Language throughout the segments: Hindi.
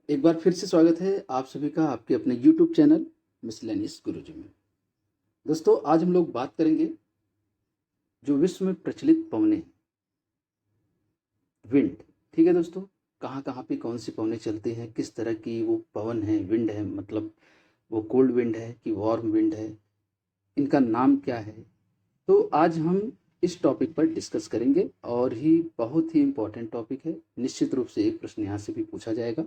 एक बार फिर से स्वागत है आप सभी का आपके अपने YouTube चैनल मिसलेनियस गुरुजी में। दोस्तों, आज हम लोग बात करेंगे जो विश्व में प्रचलित पवनें हैं, विंड। ठीक है दोस्तों, कहाँ कहाँ पे कौन सी पवनें चलती हैं, किस तरह की वो पवन है, विंड है, मतलब वो कोल्ड विंड है कि वार्म विंड है, इनका नाम क्या है। तो आज हम इस टॉपिक पर डिस्कस करेंगे और ही बहुत ही इम्पोर्टेंट टॉपिक है। निश्चित रूप से एक प्रश्न यहाँ से भी पूछा जाएगा।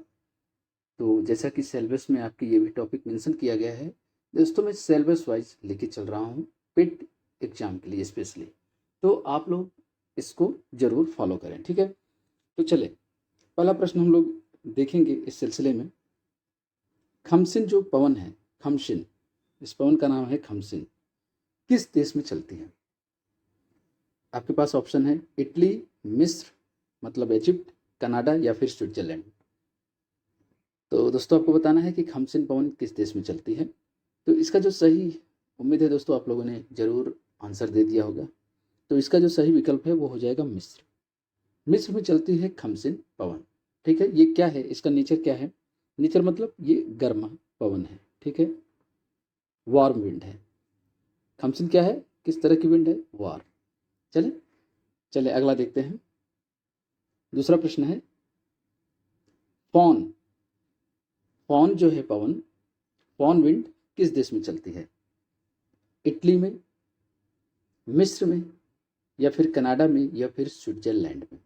तो जैसा कि सिलेबस में आपकी ये भी टॉपिक मेंशन किया गया है दोस्तों, मैं सिलेबस वाइज लेके चल रहा हूँ पिट एग्जाम के लिए स्पेशली। तो आप लोग इसको ज़रूर फॉलो करें, ठीक है। तो चले, पहला प्रश्न हम लोग देखेंगे इस सिलसिले में। खमसिन जो पवन है, खमसिन, इस पवन का नाम है खमसिन, किस देश में चलती है? आपके पास ऑप्शन है इटली, मिस्र मतलब इजिप्ट, कनाडा या फिर स्विट्जरलैंड। तो दोस्तों, आपको बताना है कि खमसिन पवन किस देश में चलती है। तो इसका जो सही, उम्मीद है दोस्तों आप लोगों ने ज़रूर आंसर दे दिया होगा। तो इसका जो सही विकल्प है वो हो जाएगा मिस्र। मिस्र में चलती है खमसिन पवन। ठीक है, ये क्या है, इसका नेचर क्या है? नेचर मतलब ये गर्म पवन है, ठीक है, वार्म विंड है। खमसिन क्या है, किस तरह की विंड है? वार्म। चले चले अगला देखते हैं। दूसरा प्रश्न है फॉन। फॉन जो है पवन, फॉन विंड किस देश में चलती है? इटली में, मिस्र में या फिर कनाडा में या फिर स्विट्जरलैंड में?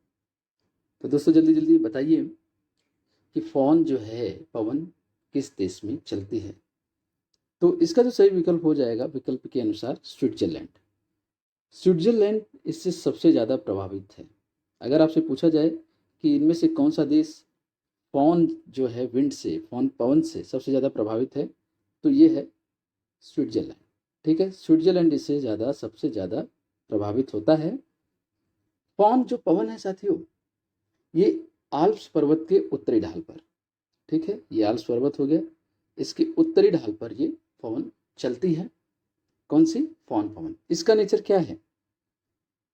तो दोस्तों जल्दी जल्दी बताइए कि फॉन जो है पवन किस देश में चलती है। तो इसका जो सही विकल्प हो जाएगा विकल्प के अनुसार स्विट्जरलैंड। स्विट्जरलैंड इससे सबसे ज़्यादा प्रभावित है। अगर आपसे पूछा जाए कि इनमें से कौन सा देश फॉन जो है विंड से, फॉन पवन से सबसे ज़्यादा प्रभावित है, तो ये है स्विट्जरलैंड। ठीक है, स्विट्जरलैंड इससे ज़्यादा, सबसे ज़्यादा प्रभावित होता है। फॉन जो पवन है साथियों, ये आल्प्स पर्वत के उत्तरी ढाल पर, ठीक है, ये आल्प्स पर्वत हो गया, इसके उत्तरी ढाल पर ये पवन चलती है। कौन सी? फॉन पवन। इसका नेचर क्या है?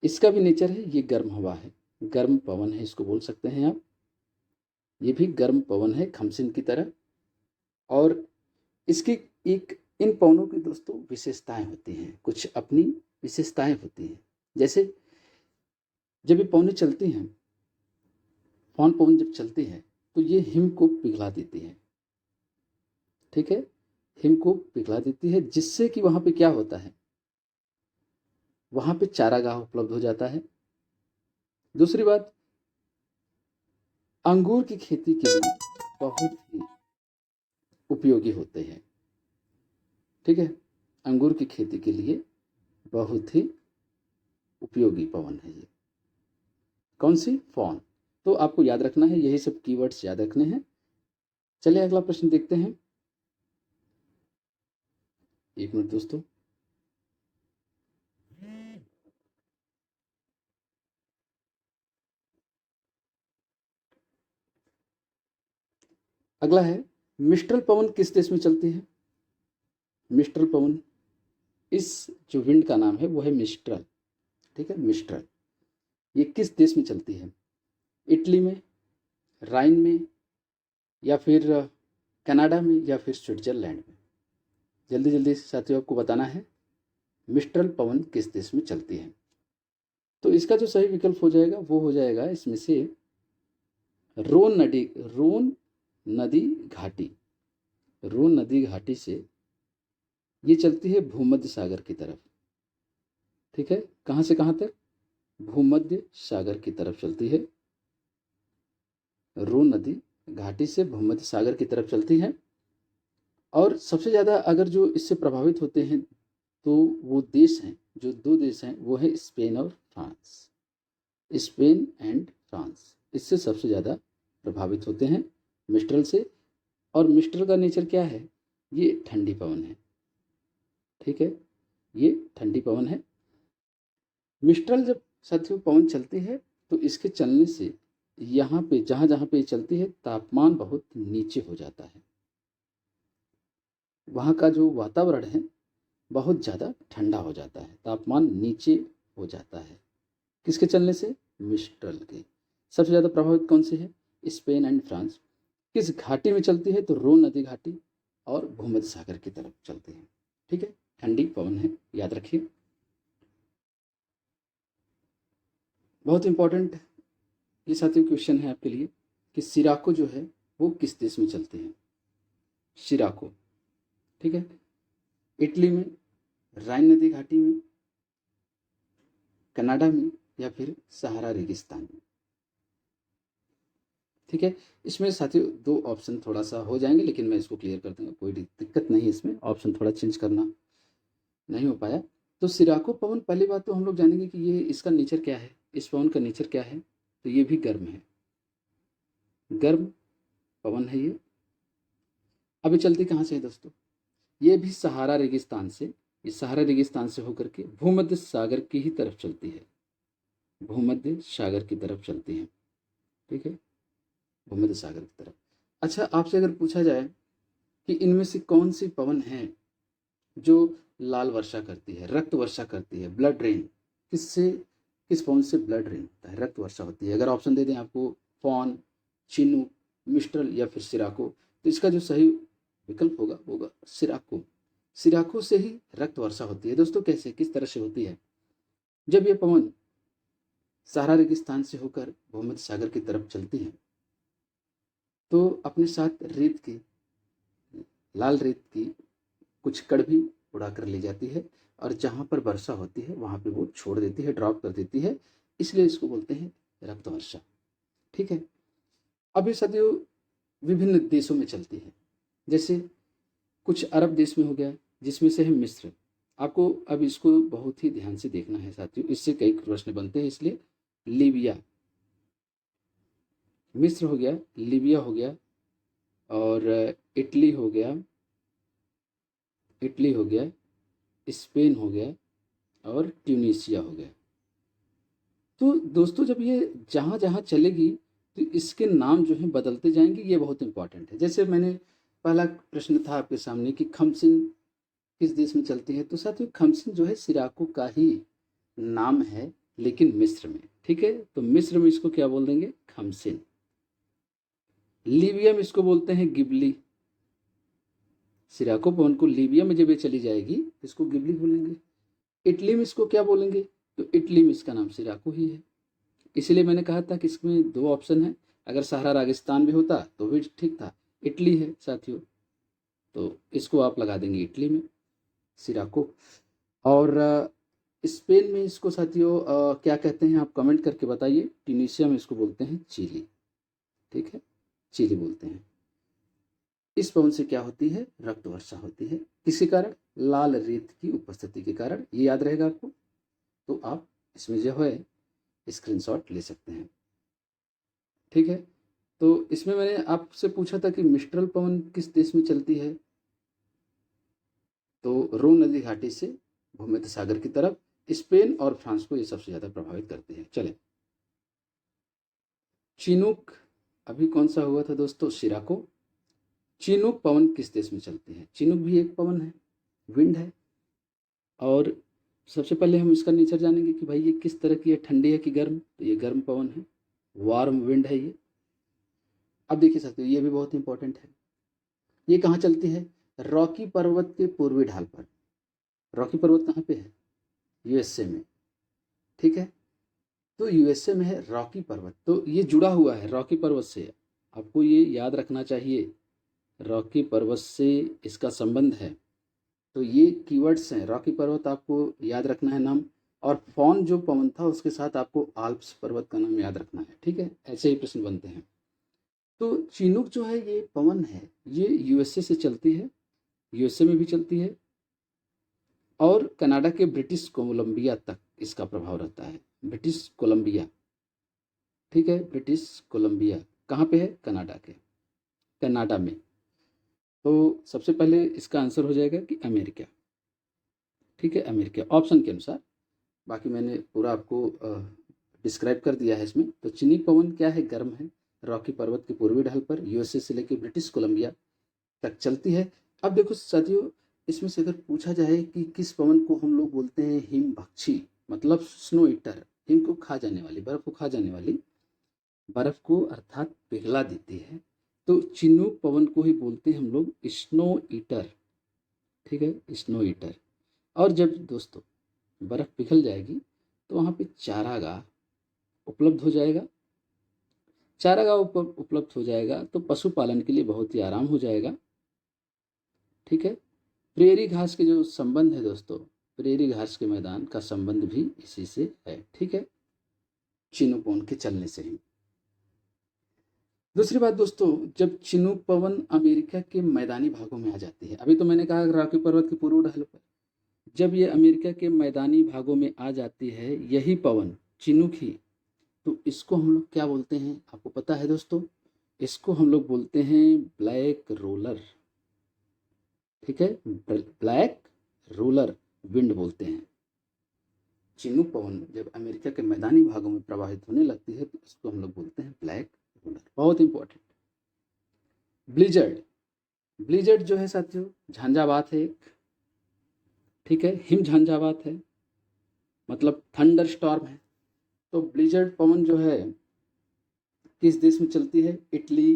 इसका भी नेचर है, ये गर्म हवा है, गर्म पवन है, इसको बोल सकते हैं आप। ये भी गर्म पवन है खमसिन की तरह। और इसकी एक, इन पवनों की दोस्तों विशेषताएं होती हैं, कुछ अपनी विशेषताएं होती हैं। जैसे जब ये पवनें चलती हैं, फॉन पवन जब चलती है तो ये हिम को पिघला देती है। ठीक है, हिम को पिघला देती है, जिससे कि वहां पे क्या होता है, वहां पे चारागाह उपलब्ध हो जाता है। दूसरी बात, अंगूर की खेती के लिए बहुत ही उपयोगी होते हैं। ठीक है, अंगूर की खेती के लिए बहुत ही उपयोगी पवन है ये। कौन सी? फॉन। तो आपको याद रखना है, यही सब कीवर्ड्स याद रखने हैं। चलिए अगला प्रश्न देखते हैं। एक मिनट दोस्तों। अगला है मिस्ट्रल पवन किस देश में चलती है? मिस्ट्रल पवन, इस जो विंड का नाम है वो है मिस्ट्रल। ठीक है, मिस्ट्रल, ये किस देश में चलती है? इटली में, राइन में या फिर कनाडा में या फिर स्विट्जरलैंड में? जल्दी जल्दी साथियों आपको बताना है मिस्ट्रल पवन किस देश में चलती है। तो इसका जो सही विकल्प हो जाएगा वो हो जाएगा इसमें से रोन नदी, रोन नदी घाटी। रोन नदी घाटी से ये चलती है भूमध्य सागर की तरफ। ठीक है, कहाँ से कहाँ तक? भूमध्य सागर की तरफ चलती है। रोन नदी घाटी से भूमध्य सागर की तरफ चलती है। और सबसे ज़्यादा अगर जो इससे प्रभावित होते हैं तो वो देश हैं, जो दो देश हैं वो है स्पेन और फ्रांस। स्पेन एंड फ्रांस इससे सबसे ज़्यादा प्रभावित होते हैं मिस्ट्रल से। और मिस्ट्रल का नेचर क्या है? ये ठंडी पवन है। ठीक है, ये ठंडी पवन है। मिस्ट्रल जब साथियों पवन चलती है तो इसके चलने से यहाँ पे, जहाँ जहाँ पे चलती है, तापमान बहुत नीचे हो जाता है। वहाँ का जो वातावरण है बहुत ज़्यादा ठंडा हो जाता है, तापमान नीचे हो जाता है। किसके चलने से? मिस्ट्रल के। सबसे ज़्यादा प्रभावित कौन से है? Spain and France. किस घाटी में चलती है? तो रोन नदी घाटी और भूमध्य सागर की तरफ चलती है। ठीक है, ठंडी पवन है, याद रखिए। बहुत इंपॉर्टेंट ये साथियों क्वेश्चन है आपके लिए कि सिराको जो है वो किस देश में चलती है? शिराको, ठीक है, इटली में, राइन नदी घाटी में, कनाडा में, या फिर सहारा रेगिस्तान में। ठीक है, इसमें साथियों दो ऑप्शन थोड़ा सा हो जाएंगे, लेकिन मैं इसको क्लियर कर दूंगा, कोई दिक्कत नहीं है इसमें, ऑप्शन थोड़ा चेंज करना नहीं हो पाया। तो सिराको पवन, पहली बात तो हम लोग जानेंगे कि ये इसका नेचर क्या है, इस पवन का नेचर क्या है। तो ये भी गर्म है, गर्म पवन है ये। अभी चलती कहाँ से है दोस्तों? ये भी सहारा रेगिस्तान से, इस सहारा रेगिस्तान से होकर के भूमध्य सागर की ही तरफ चलती है, भूमध्य सागर की तरफ चलती है। ठीक है, भूमध्य सागर की तरफ। अच्छा, आपसे अगर पूछा जाए कि इनमें से कौन सी पवन है जो लाल वर्षा करती है, रक्त वर्षा करती है, ब्लड रेन, किससे, किस पवन से ब्लड रेन होता है, रक्त वर्षा होती है? अगर ऑप्शन दे दें आपको, फॉन, चिनूक, मिस्ट्रल या फिर सिराको, तो इसका जो सही विकल्प होगा वो होगा सिराको। सिराको से ही रक्त वर्षा होती है दोस्तों। कैसे, किस तरह से होती है? जब ये पवन सहारा रेगिस्तान से होकर भूमध्य सागर की तरफ चलती है तो अपने साथ रेत की, लाल रेत की कुछ कण भी उड़ा कर ले जाती है, और जहाँ पर वर्षा होती है वहाँ पे वो छोड़ देती है, ड्रॉप कर देती है, इसलिए इसको बोलते हैं रक्त वर्षा। ठीक है, अब ये सदियों विभिन्न देशों में चलती है, जैसे कुछ अरब देश में हो गया, जिसमें से है मिस्र। आपको अब इसको बहुत ही ध्यान से देखना है साथियों, इससे कई प्रश्न बनते हैं, इसलिए लीबिया, मिस्र हो गया, लीबिया हो गया, और इटली हो गया, इटली हो गया, स्पेन हो गया, और ट्यूनीशिया हो गया। तो दोस्तों जब ये जहाँ जहाँ चलेगी तो इसके नाम जो हैं बदलते जाएंगे, ये बहुत इंपॉर्टेंट है। जैसे मैंने पहला प्रश्न था आपके सामने कि खमसिन किस देश में चलती है, तो साथियों खमसिन जो है सिराको का ही नाम है, लेकिन मिस्र में। ठीक है, तो मिस्र में इसको क्या बोल देंगे? खमसिन। लीबिया में इसको बोलते हैं गिबली। सिराको पवन को लीबिया में जब ये चली जाएगी तो इसको गिबली बोलेंगे। इटली में इसको क्या बोलेंगे? तो इटली में इसका नाम सिराको ही है। इसलिए मैंने कहा था कि इसमें दो ऑप्शन है, अगर सहारा रेगिस्तान भी होता तो भी ठीक था। इटली है साथियों, तो इसको आप लगा देंगे इटली में, सिराको। और स्पेन में इसको साथियों क्या कहते हैं आप कमेंट करके बताइए। ट्यूनीशिया में इसको बोलते हैं चिली। ठीक है, चिली बोलते हैं। इस पवन से क्या होती है? रक्त वर्षा होती है। किसके कारण? लाल रेत की उपस्थिति के कारण। ये याद रहेगा आपको, तो आप इसमें जो है स्क्रीनशॉट ले सकते हैं। ठीक है, तो इसमें मैंने आपसे पूछा था कि मिस्ट्रल पवन किस देश में चलती है, तो रोन नदी घाटी से भूमध्य सागर की तरफ, स्पेन और फ्रांस को ये सबसे ज्यादा प्रभावित करती है। चले, चिनूक अभी कौन सा हुआ था दोस्तों? सिराको। चिनूक पवन किस देश में चलती है? चिनूक भी एक पवन है, विंड है। और सबसे पहले हम इसका नेचर जानेंगे कि भाई ये किस तरह की है, ठंडी है कि गर्म? तो ये गर्म पवन है, वार्म विंड है ये। अब देखिए साथियों, ये भी बहुत इंपॉर्टेंट है। ये कहाँ चलती है? रॉकी पर्वत के पूर्वी ढाल पर। रॉकी पर्वत कहाँ पे है? यूएसए में। ठीक है, तो यूएसए में है रॉकी पर्वत, तो ये जुड़ा हुआ है रॉकी पर्वत से, आपको ये याद रखना चाहिए, रॉकी पर्वत से इसका संबंध है। तो ये कीवर्ड्स हैं, रॉकी पर्वत आपको याद रखना है नाम, और फॉन जो पवन था उसके साथ आपको आल्प्स पर्वत का नाम याद रखना है। ठीक है, ऐसे ही प्रश्न बनते हैं। तो चिनूक जो है ये पवन है, ये यूएसए से चलती है, यूएसए में भी चलती है, और कनाडा के ब्रिटिश कोलंबिया तक इसका प्रभाव रहता है। ब्रिटिश कोलंबिया, ठीक है, ब्रिटिश कोलंबिया कहाँ पे है? कनाडा के, कनाडा में। तो सबसे पहले इसका आंसर हो जाएगा कि अमेरिका। ठीक है, अमेरिका ऑप्शन के अनुसार, बाकी मैंने पूरा आपको डिस्क्राइब कर दिया है इसमें। तो चीनी पवन क्या है? गर्म है, रॉकी पर्वत के पूर्वी ढाल पर यूएसए से लेकर ब्रिटिश कोलंबिया तक चलती है। अब देखो साथियों, इसमें से अगर पूछा जाए कि किस पवन को हम लोग बोलते हैं हिम भक्षी, मतलब स्नो ईटर, हिम को खा जाने वाली, बर्फ को खा जाने वाली, बर्फ को अर्थात पिघला देती है, तो चिनूक पवन को ही बोलते हैं हम लोग स्नो ईटर, ठीक है, स्नो ईटर। और जब दोस्तों बर्फ़ पिघल जाएगी तो वहाँ पे चारागाह उपलब्ध हो जाएगा। चारागाह उपलब्ध हो जाएगा तो पशुपालन के लिए बहुत ही आराम हो जाएगा, ठीक है। प्रेरी घास के जो संबंध है दोस्तों, प्रेरी घास के मैदान का संबंध भी इसी से है, ठीक है, चिनूक पवन के चलने से ही। दूसरी बात दोस्तों, जब चिनूक पवन अमेरिका के मैदानी भागों में आ जाती है, अभी तो मैंने कहा रॉकी पर्वत के पूर्व ढाल पर, जब ये अमेरिका के मैदानी भागों में आ जाती है यही पवन चिनूक ही, तो इसको हम लोग क्या बोलते हैं आपको पता है दोस्तों? इसको हम लोग बोलते हैं ब्लैक रोलर, ठीक है, ब्लैक रोलर विंड बोलते हैं। चिनूक पवन जब अमेरिका के मैदानी भागों में प्रवाहित होने लगती है तो इसको हम लोग बोलते हैं ब्लैक रोलर। बहुत इंपॉर्टेंट। ब्लिजर्ड, ब्लिजर्ड जो है साथियों झंझावात है एक, ठीक है, हिम झंझावात है, मतलब थंडर स्टॉर्म है। तो ब्लिजर्ड पवन जो है किस देश में चलती है? इटली,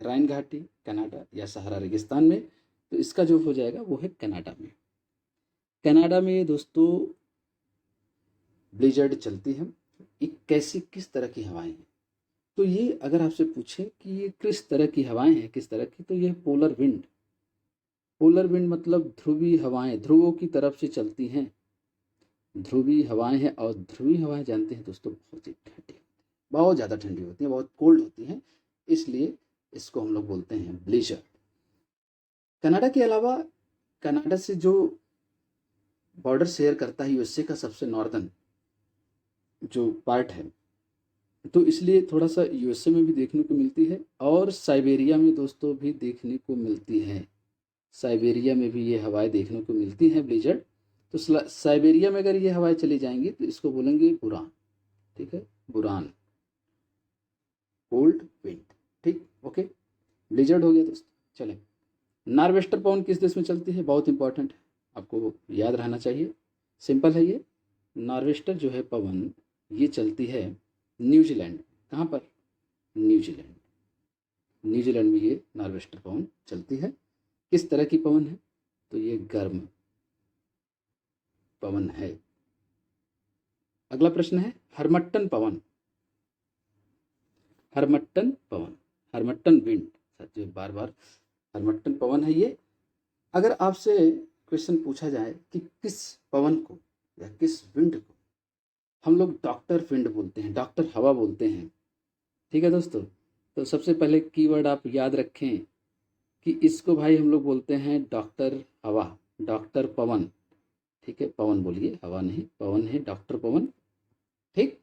राइन घाटी, कनाडा या सहारा रेगिस्तान में। तो इसका जो हो जाएगा वो है कनाडा में। कनाडा में दोस्तों ब्लिजर्ड चलती है। एक कैसी किस तरह की हवाएं हैं? तो ये अगर आपसे पूछे कि ये किस तरह की हवाएं हैं, किस तरह की, तो ये पोलर विंड। पोलर विंड मतलब ध्रुवीय हवाएं, ध्रुवों की तरफ से चलती हैं, ध्रुवीय हवाएं हैं। और ध्रुवीय हवाएं जानते हैं दोस्तों बहुत ही ठंडी, बहुत ज़्यादा ठंडी होती हैं, बहुत कोल्ड होती हैं, इसलिए इसको हम लोग बोलते हैं ब्लिजर्ड। कनाडा के अलावा कनाडा से जो बॉर्डर शेयर करता है यूएसए का सबसे नॉर्दर्न जो पार्ट है, तो इसलिए थोड़ा सा यूएसए में भी देखने को मिलती है और साइबेरिया में दोस्तों भी देखने को मिलती है। साइबेरिया में भी ये हवाएं देखने को मिलती हैं ब्लिजर्ड। तो साइबेरिया में अगर ये हवाएं चली जाएंगी तो इसको बोलेंगे बुरान, ठीक है, बुरान, कोल्ड विंड, ठीक, ओके। ब्लिजर्ड हो गया दोस्तों। चलें, नॉर्वेस्टर पवन किस देश में चलती है? बहुत इंपॉर्टेंट है, आपको याद रहना चाहिए, सिंपल है ये। नॉर्वेस्टर जो है पवन ये चलती है न्यूजीलैंड। कहाँ पर? न्यूजीलैंड। न्यूजीलैंड में ये नॉर्वेस्टर पवन चलती है। किस तरह की पवन है? तो ये गर्म पवन है। अगला प्रश्न है हरमट्टन पवन। हरमट्टन पवन, हरमट्टन विंड, साथियों बार बार हरमट्टन पवन है ये। अगर आपसे क्वेश्चन पूछा जाए कि किस पवन को या किस विंड को हम लोग डॉक्टर विंड बोलते हैं, डॉक्टर हवा बोलते हैं, ठीक है दोस्तों, तो सबसे पहले कीवर्ड आप याद रखें कि इसको भाई हम लोग बोलते हैं डॉक्टर हवा, डॉक्टर पवन, ठीक है, पवन बोलिए, हवा नहीं, पवन है, डॉक्टर पवन, ठीक।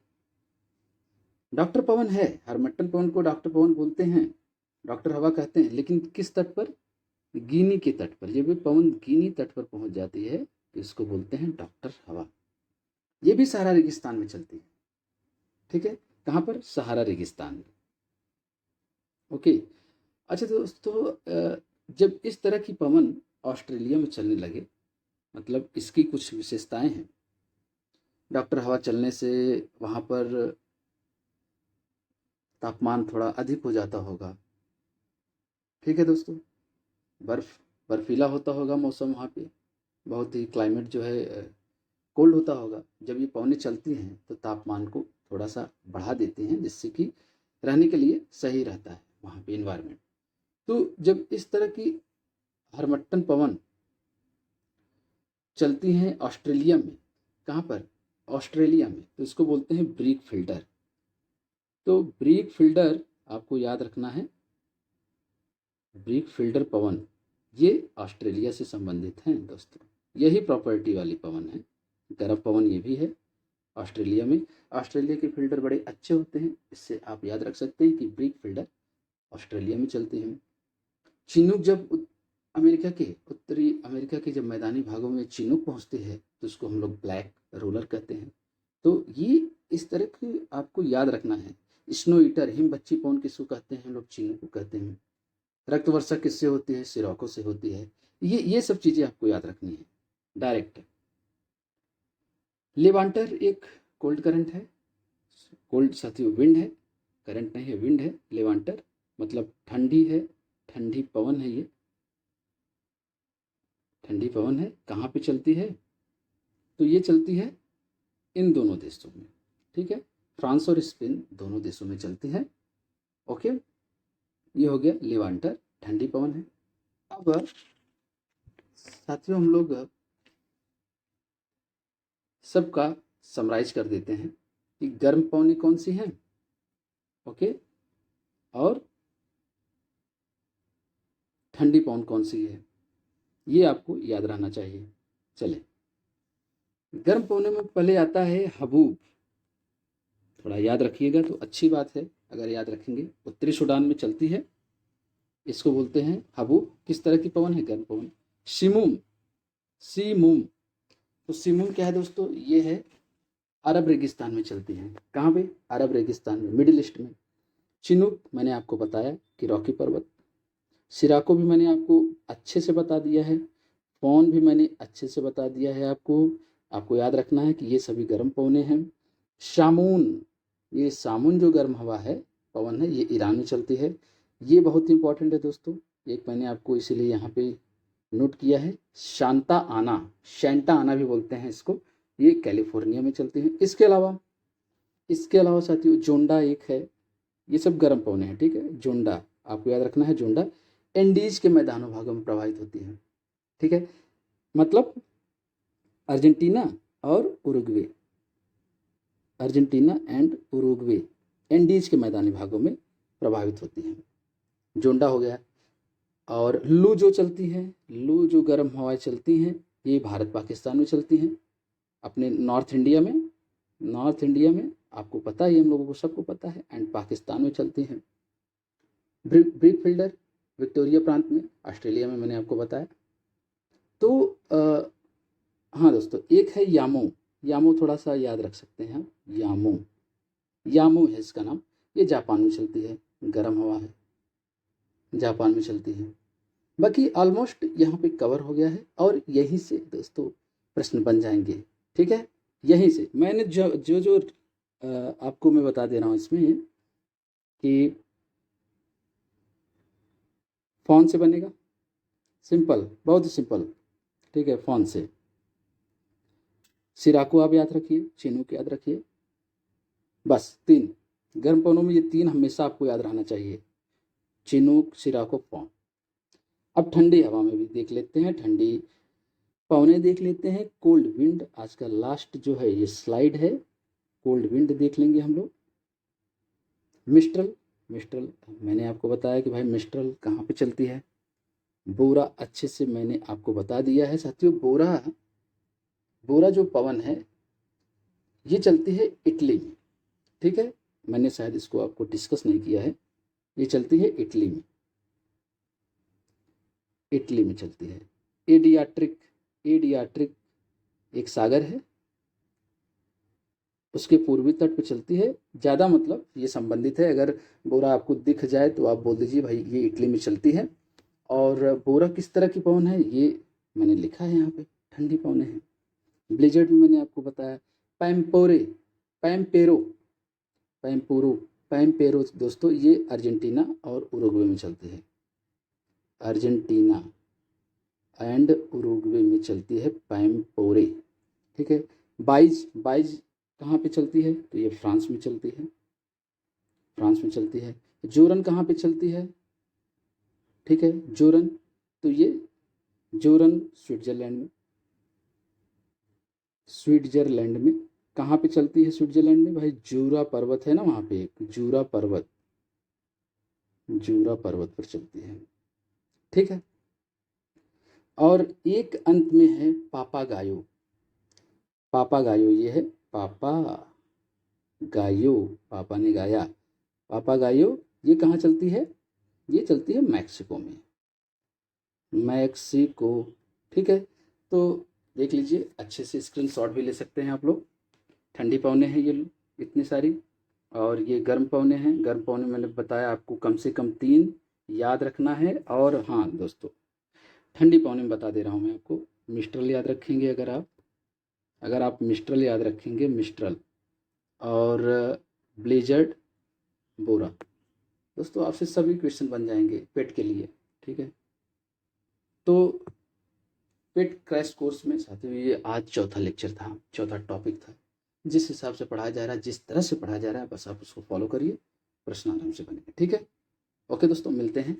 डॉक्टर पवन है, हरमट्टन पवन को डॉक्टर पवन बोलते हैं, डॉक्टर हवा कहते हैं, लेकिन किस तट पर? गिनी के तट पर। जब भी पवन गिनी तट पर पहुंच जाती है तो इसको बोलते हैं डॉक्टर हवा। ये भी सहारा रेगिस्तान में चलती है, ठीक है, कहाँ पर? सहारा रेगिस्तान में, ओके। अच्छा दोस्तों, जब इस तरह की पवन ऑस्ट्रेलिया में चलने लगे, मतलब इसकी कुछ विशेषताएं हैं। डॉक्टर हवा चलने से वहाँ पर तापमान थोड़ा अधिक हो जाता होगा, ठीक है दोस्तों, बर्फीला होता होगा मौसम वहाँ पे, बहुत ही क्लाइमेट जो है कोल्ड होता होगा। जब ये पवनें चलती हैं तो तापमान को थोड़ा सा बढ़ा देते हैं, जिससे कि रहने के लिए सही रहता है वहाँ पे इन्वायरमेंट। तो जब इस तरह की हरमट्टन पवन चलती हैं ऑस्ट्रेलिया में, कहाँ पर? ऑस्ट्रेलिया में, तो इसको बोलते हैं ब्रीक फिल्टर। तो ब्रीक फिल्टर आपको याद रखना है, ब्रीक फिल्टर पवन ये ऑस्ट्रेलिया से संबंधित हैं दोस्तों। यही प्रॉपर्टी वाली पवन है, गर्म पवन ये भी है ऑस्ट्रेलिया में। ऑस्ट्रेलिया के फिल्टर बड़े अच्छे होते हैं, इससे आप याद रख सकते हैं कि ब्रीक फिल्टर ऑस्ट्रेलिया में चलते हैं। चिनूक जब अमेरिका के उत्तरी अमेरिका के जब मैदानी भागों में चिनूक पहुंचते हैं तो उसको हम लोग ब्लैक रोलर कहते हैं। तो ये इस तरह की आपको याद रखना है। स्नो ईटर, हिम बच्ची पवन किसको कहते हैं? हम लोग चिनूक को कहते हैं। रक्त वर्षा किससे होती है? सिराको से होती है। ये सब चीज़ें आपको याद रखनी है डायरेक्ट। लेवांटर एक कोल्ड करंट है, कोल्ड साथियों विंड है, करंट नहीं है, विंड है लेवांटर। मतलब ठंडी है, ठंडी पवन है ये, ठंडी पवन है। कहाँ पे चलती है? तो ये चलती है इन दोनों देशों में, ठीक है, फ्रांस और स्पेन दोनों देशों में चलती है। ओके, ये हो गया लेवांटर, ठंडी पवन है। अब साथियों हम लोग सबका समराइज कर देते हैं कि गर्म पवनें कौन सी हैं, ओके, और ठंडी पवन कौन सी है, ये आपको याद रहना चाहिए। चले, गर्म पवनों में पहले आता है हबूब। थोड़ा याद रखिएगा तो अच्छी बात है, अगर याद रखेंगे। उत्तरी सूडान में चलती है, इसको बोलते हैं हबूब। किस तरह की पवन है? गर्म पवन। शिमूम, सीमूम, तो सीमूम क्या है दोस्तों? ये है अरब रेगिस्तान में चलती है। कहाँ पे? अरब रेगिस्तान में, मिडिल ईस्ट में। चिनूक मैंने आपको बताया कि रॉकी पर्वत। सिराको भी मैंने आपको अच्छे से बता दिया है। पवन भी मैंने अच्छे से बता दिया है आपको याद रखना है कि ये सभी गर्म पवने हैं। शामून, ये सामुन जो गर्म हवा है, पवन है, ये ईरान में चलती है। ये बहुत इंपॉर्टेंट है दोस्तों, एक मैंने आपको इसीलिए यहाँ पे नोट किया है। शांता आना, शैंटा आना भी बोलते हैं इसको, ये कैलिफोर्निया में चलती है। इसके अलावा साथियों जोंडा एक है। ये सब गर्म पवने हैं, ठीक है। जोंडा आपको याद रखना है, जोंडा एंडीज के मैदानों भागों में प्रभावित होती है, ठीक है। मतलब अर्जेंटीना और Uruguay, Argentina and Uruguay Andes के मैदानी भागों में प्रभावित होती हैं। जोंडा हो गया। और लू जो चलती है, लू जो गर्म हवाएं चलती हैं, ये भारत पाकिस्तान में चलती हैं। अपने नॉर्थ इंडिया में आपको पता है, हम लोगों को सबको पता है, एंड पाकिस्तान में चलती हैं। ब्रीक फिल्डर विक्टोरिया प्रांत में, ऑस्ट्रेलिया में, मैंने आपको बताया। तो हाँ दोस्तों, एक है यामो। यामो थोड़ा सा याद रख सकते हैं, यामो है इसका नाम। ये जापान में चलती है, गर्म हवा है, जापान में चलती है। बाकी ऑलमोस्ट यहाँ पे कवर हो गया है, और यहीं से दोस्तों प्रश्न बन जाएंगे, ठीक है। यहीं से मैंने जो आपको मैं बता दे रहा हूँ इसमें कि फ़ॉन से बनेगा, सिंपल, बहुत ही सिंपल, ठीक है। फ़ॉन से सिराको आप याद रखिए, चिनूक याद रखिए, बस 3 गर्म पवनों में ये 3 हमेशा आपको याद रहना चाहिए, चिनूक, सिराको, फ़ॉन। अब ठंडी हवा में भी देख लेते हैं, ठंडी पवने देख लेते हैं। कोल्ड विंड, आज का लास्ट जो है ये स्लाइड है, कोल्ड विंड देख लेंगे हम लोग। मिस्ट्रल, मिस्ट्रल मैंने आपको बताया कि भाई मिस्ट्रल कहाँ पे चलती है। बोरा अच्छे से मैंने आपको बता दिया है साथियों। बोरा जो पवन है ये चलती है इटली में, ठीक है। मैंने शायद इसको आपको डिस्कस नहीं किया है, ये चलती है इटली में, इटली में चलती है। एडियाट्रिक एक सागर है, उसके पूर्वी तट पे चलती है। ज़्यादा मतलब ये संबंधित है, अगर बोरा आपको दिख जाए तो आप बोल दीजिए भाई ये इटली में चलती है। और बोरा किस तरह की पवन है ये मैंने लिखा है यहाँ पे, ठंडी पवनें हैं। ब्लिजर्ड में मैंने आपको बताया। पैम्पोरे, पैम्पेरो, पैम्पोरो, पैम्पेरो दोस्तों ये अर्जेंटीना और उरुग्वे में चलती है, अर्जेंटीना एंड उरुग्वे में चलती है पैम्पोरे, ठीक है। बाइज कहाँ पे चलती है? तो ये फ्रांस में चलती है, फ्रांस में चलती है। जोरन कहाँ पे चलती है? ठीक है, जोरन, तो ये जोरन स्विट्जरलैंड में, स्विट्जरलैंड में कहाँ पे चलती है? स्विट्जरलैंड में भाई जूरा पर्वत है ना, वहाँ पे एक जूरा पर्वत, जूरा पर्वत पर चलती है, ठीक है। और एक अंत में है पापागायो, पापागायो ये है पापा गायो, पापा ने गाया, पापागायो ये कहाँ चलती है? ये चलती है मैक्सिको में, मैक्सिको, ठीक है। तो देख लीजिए, अच्छे से स्क्रीनशॉट भी ले सकते हैं आप लोग। ठंडी पवनें हैं ये इतनी सारी, और ये गर्म पवनें हैं। गर्म पवनें मैंने बताया आपको कम से कम 3 याद रखना है। और हाँ दोस्तों, ठंडी पवनें में बता दे रहा हूँ मैं आपको, मिस्ट्रल याद रखेंगे अगर आप मिस्ट्रल याद रखेंगे, मिस्ट्रल और ब्लेजर्ड, बोरा, दोस्तों आपसे सभी क्वेश्चन बन जाएंगे पेट के लिए, ठीक है। तो पेट क्रैश कोर्स में साथियों ये आज चौथा लेक्चर था, चौथा टॉपिक था। जिस हिसाब से पढ़ाया जा रहा है, जिस तरह से पढ़ाया जा रहा है, बस आप उसको फॉलो करिए, प्रश्न आराम से बनेंगे, ठीक है। ओके दोस्तों, मिलते हैं